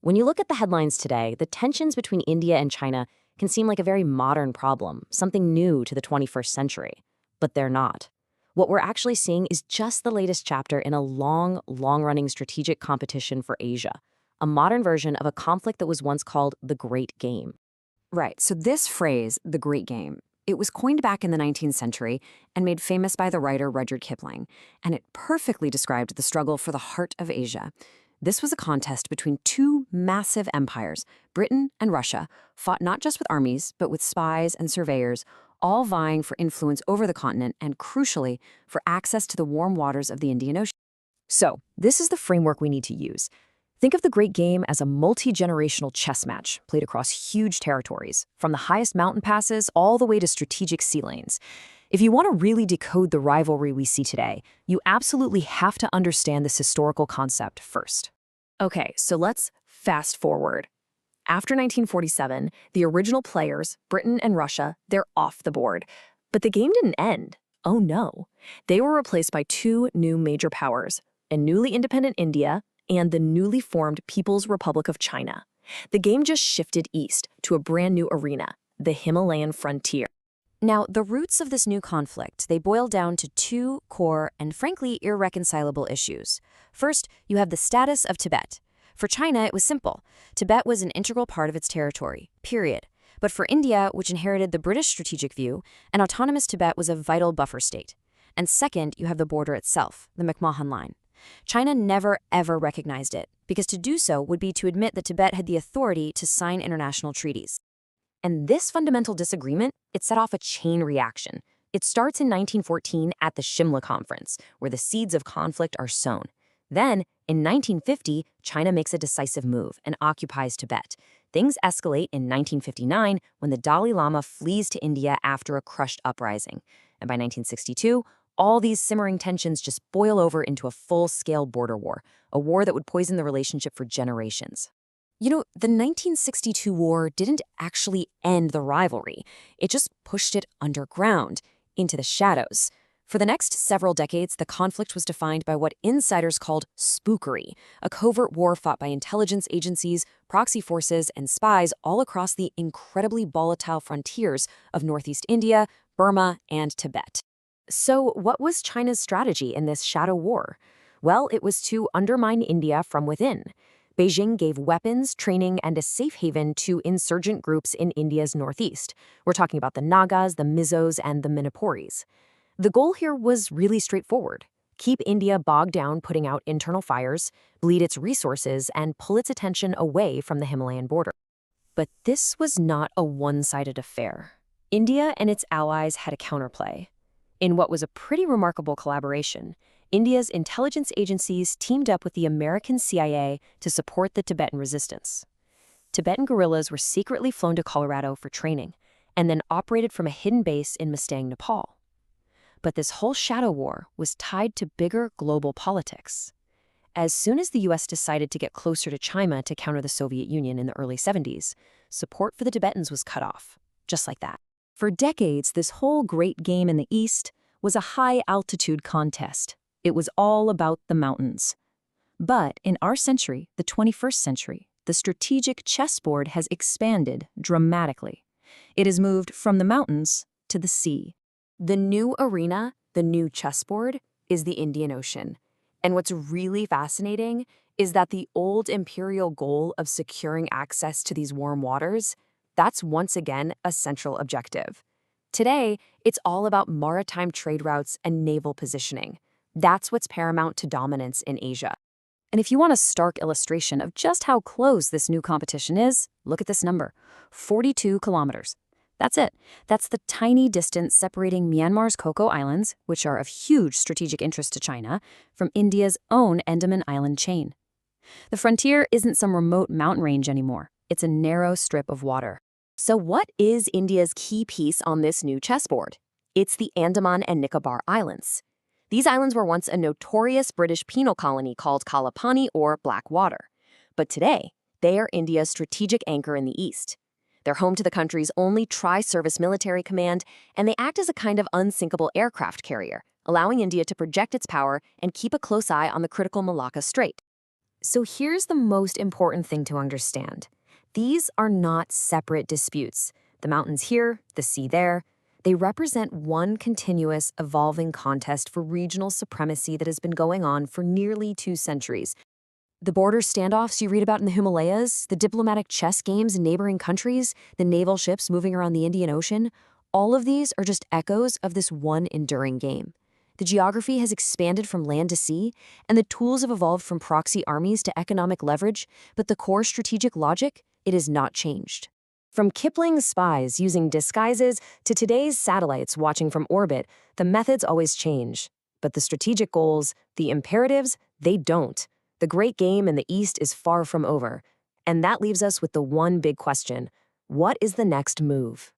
When you look at the headlines today, the tensions between India and China can seem like a very modern problem, something new to the 21st century. But they're not. What we're actually seeing is just the latest chapter in a long-running strategic competition for Asia, a modern version of a conflict that was once called the Great Game. Right, so this phrase, the Great Game, it was coined back in the 19th century and made famous by the writer Rudyard Kipling, and it perfectly described the struggle for the heart of Asia. This was a contest between two massive empires, Britain and Russia, fought not just with armies, but with spies and surveyors, all vying for influence over the continent and, crucially, for access to the warm waters of the Indian Ocean. So, this is the framework we need to use. Think of the Great Game as a multi-generational chess match played across huge territories, from the highest mountain passes all the way to strategic sea lanes. If you want to really decode the rivalry we see today, you absolutely have to understand this historical concept first. Okay, so let's fast forward. After 1947, the original players, Britain and Russia, they're off the board. But the game didn't end. Oh no. They were replaced by two new major powers, a newly independent India and the newly formed People's Republic of China. The game just shifted east to a brand new arena, the Himalayan frontier. Now, the roots of this new conflict, they boil down to two core and frankly irreconcilable issues. First, you have the status of Tibet. For China, it was simple. Tibet was an integral part of its territory, period. But for India, which inherited the British strategic view, an autonomous Tibet was a vital buffer state. And second, you have the border itself, the McMahon Line. China never, ever recognized it, because to do so would be to admit that Tibet had the authority to sign international treaties. And this fundamental disagreement, it set off a chain reaction. It starts in 1914 at the Shimla Conference, where the seeds of conflict are sown. Then, in 1950, China makes a decisive move and occupies Tibet. Things escalate in 1959 when the Dalai Lama flees to India after a crushed uprising. And by 1962, all these simmering tensions just boil over into a full-scale border war, a war that would poison the relationship for generations. You know, the 1962 war didn't actually end the rivalry. It just pushed it underground, into the shadows. For the next several decades, the conflict was defined by what insiders called spookery, a covert war fought by intelligence agencies, proxy forces, and spies all across the incredibly volatile frontiers of northeast India, Burma, and Tibet. So what was China's strategy in this shadow war? Well, it was to undermine India from within. Beijing gave weapons, training, and a safe haven to insurgent groups in India's northeast. We're talking about the Nagas, the Mizos, and the Manipuris. The goal here was really straightforward. Keep India bogged down putting out internal fires, bleed its resources, and pull its attention away from the Himalayan border. But this was not a one-sided affair. India and its allies had a counterplay. In what was a pretty remarkable collaboration, India's intelligence agencies teamed up with the American CIA to support the Tibetan resistance. Tibetan guerrillas were secretly flown to Colorado for training, and then operated from a hidden base in Mustang, Nepal. But this whole shadow war was tied to bigger global politics. As soon as the U.S. decided to get closer to China to counter the Soviet Union in the early 70s, support for the Tibetans was cut off, just like that. For decades, this whole Great Game in the East was a high-altitude contest. It was all about the mountains. But in our century, the 21st century, the strategic chessboard has expanded dramatically. It has moved from the mountains to the sea. The new arena, the new chessboard, is the Indian Ocean. And what's really fascinating is that the old imperial goal of securing access to these warm waters, that's once again a central objective. Today, it's all about maritime trade routes and naval positioning. That's what's paramount to dominance in Asia. And if you want a stark illustration of just how close this new competition is, look at this number, 42 kilometers. That's it. That's the tiny distance separating Myanmar's Coco Islands, which are of huge strategic interest to China, from India's own Andaman Island chain. The frontier isn't some remote mountain range anymore. It's a narrow strip of water. So what is India's key piece on this new chessboard? It's the Andaman and Nicobar Islands. These islands were once a notorious British penal colony called Kalapani or Black Water. But today, they are India's strategic anchor in the east. They're home to the country's only tri-service military command, and they act as a kind of unsinkable aircraft carrier, allowing India to project its power and keep a close eye on the critical Malacca Strait. So here's the most important thing to understand. These are not separate disputes. The mountains here, the sea there. They represent one continuous, evolving contest for regional supremacy that has been going on for nearly 2 centuries. The border standoffs you read about in the Himalayas, the diplomatic chess games in neighboring countries, the naval ships moving around the Indian Ocean, all of these are just echoes of this one enduring game. The geography has expanded from land to sea, and the tools have evolved from proxy armies to economic leverage, but the core strategic logic, it has not changed. From Kipling's spies using disguises to today's satellites watching from orbit, the methods always change. But the strategic goals, the imperatives, they don't. The great game in the East is far from over. And that leaves us with the one big question: what is the next move?